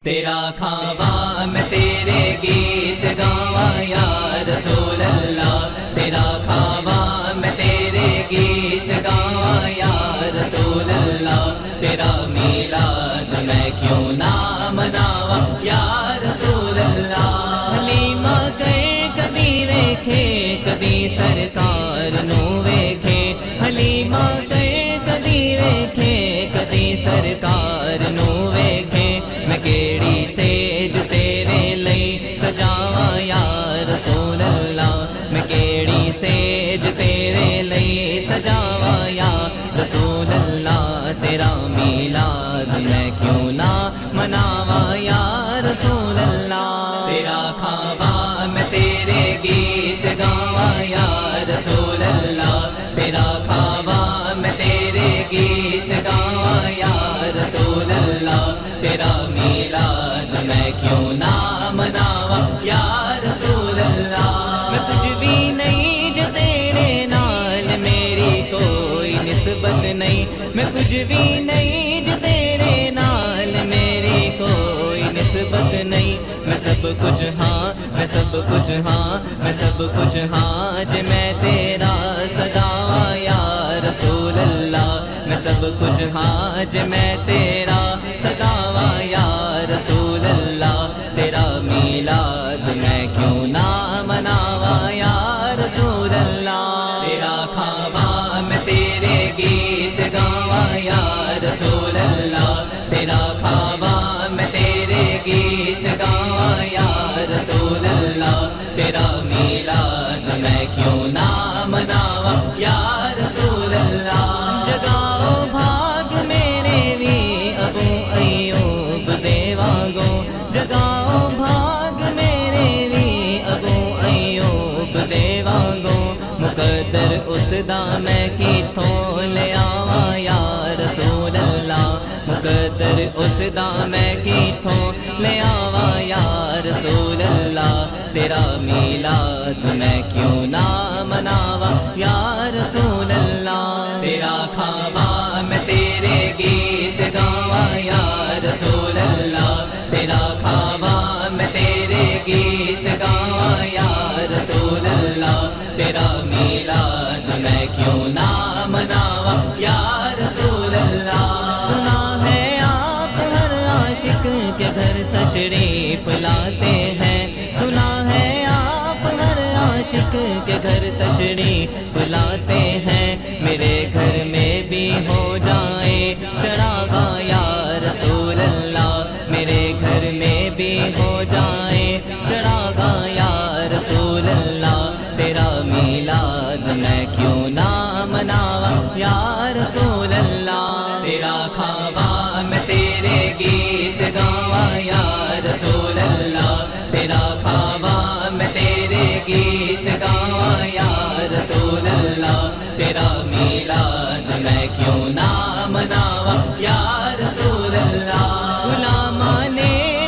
تیرا کھاواں میں تیرے گیت گاواں یا رسول اللہ، تیرا کھاواں میں تیرے گیت گاواں یا رسول اللہ، تیرا میلاد میں کیوں نہ مناواں یا رسول اللہ۔ حلیمہ کر کدی ویکھے کدی سرکار نو ویکھے، حلیمہ کر کدی ویکھے کدی سرکار نو ویکھے، میں کیڑی سیج تیرے لئی سجاواں یا رسول اللہ، میں کیڑی سیج تیرے لئی سجاواں یا رسول اللہ، تیرا میلاد میں کیوں نہ مناواں یا رسول اللہ۔ تیرا کھاواں میں تیرے گیت گاواں یا رسول اللہ، تیرا کھاواں میں تیرے گیت گاواں یا رسول اللہ، تیرا میلاد میں کیوں نہ مناواں یا رسول اللہ۔ میں کچھ بھی نہیں جو تیرے نال میری کوئی نسبت نہیں، میں کچھ بھی نہیں جو تیرے نال میری کوئی نسبت نہیں، میں سب کچھ ہاں میں سب کچھ ہاں میں سب کچھ ہاں جے میں تیرا سجاواں یا رسول اللہ، میں سب کچھ ہاں جے میں تیرا سجاواں یا رسول اللہ، تیرا میلاد میں کیوں نہ مناواں یا رسول اللہ۔ تیرا کھاواں میں تیرے گیت گاواں یا رسول اللہ، تیرا کھاواں میں تیرے گیت گاواں یا رسول اللہ، تیرا میلاد میں کیوں نہ مناواں یا رسول اللہ۔ جگاؤ بھاگ میرے وی ابو ایوب دے وانگوں، جگاؤ بھاگ میرے وی ابو ایوب دے وانگوں، مقدر اس دا میں کتھوں لے آواں یا رسول اللہ، مقدر اس دا میں کتھوں لے آواں یا رسول اللہ، تیرا میلاد میں کیوں نہ مناواں یا رسول اللہ۔ تیرا کھاواں میں تیرے گیت گاواں یا رسول اللہ، تیرا کھاواں میں تیرے گیت گاواں یا رسول اللہ، تیرا میلاد میں کیوں نہ مناواں یا رسول اللہ۔ سنا ہے آپ ہر عاشق کے گھر تشریف لاتے ہیں، سنا ہے آپ ہر عاشق کے گھر تشریف لاتے ہیں، میرے گھر میں بھی ہو جائے چراغاں یا رسول اللہ، میرے گھر میں بھی ہو جائے چراغاں یا رسول اللہ، تیرا میلاد میں کیوں نہ مناواں یا رسول اللہ۔ تیرا کھاواں میں تیرے گیت گاواں یا رسول اللہ، تیرا کھاواں میں تیرے گیت گاواں یا رسول اللہ، تیرا میلاد میں کیوں نہ مناواں یا رسول اللہ۔ غلامان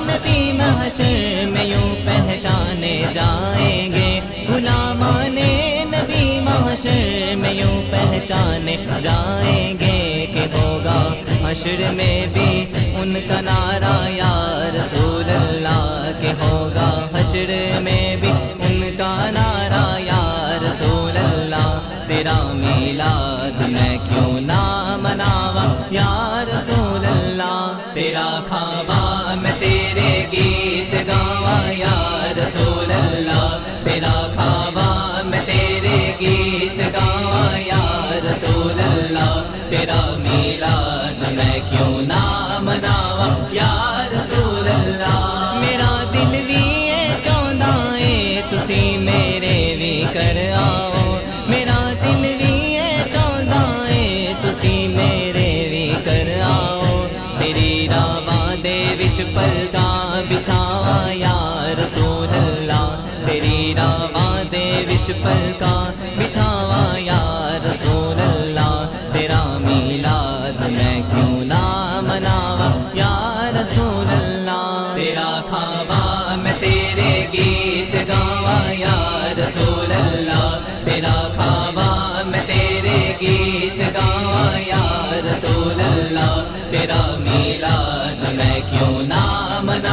نبی محشر میں یوں پہچانے جائیں گے، غلامان نبی محشر میں یوں پہچانے جائیں گے، کہ ہوگا حشر میں بھی ان کا نعرہ یا رسول اللہ، کہ ہوگا حشر میں بھی ان کا نعرہ یا رسول اللہ، تیرا میلاد میں کیوں نہ مناواں یا رسول اللہ۔ تیرا کھاواں میں تیرے گیت گاواں یا رسول اللہ، تیرا کھاواں میں تیرے گیت گاواں یا رسول اللہ، تیرا میلاد میں کیوں نہ مناواں یا رسول اللہ۔ میرا دل بھی چاہندا اے تسی میرے بھی کر آؤ، میرا دل بھی چاہندا اے تسی میرے بھی کر آؤ، تیری راواں دے وچ پردہ بچھاواں یا رسول اللہ، تیری راواں دے وچ پردہ بچھاواں یا رسول اللہ، تیرا میلاد میں کیوں نہ مناواں یا رسول اللہ۔ تیرا کھاواں میں تیرے گیت گاواں یا رسول اللہ، تیرا کھاواں میں تیرے گیت گاواں یا رسول اللہ، تیرا میلاد میں کیوں نہ مناواں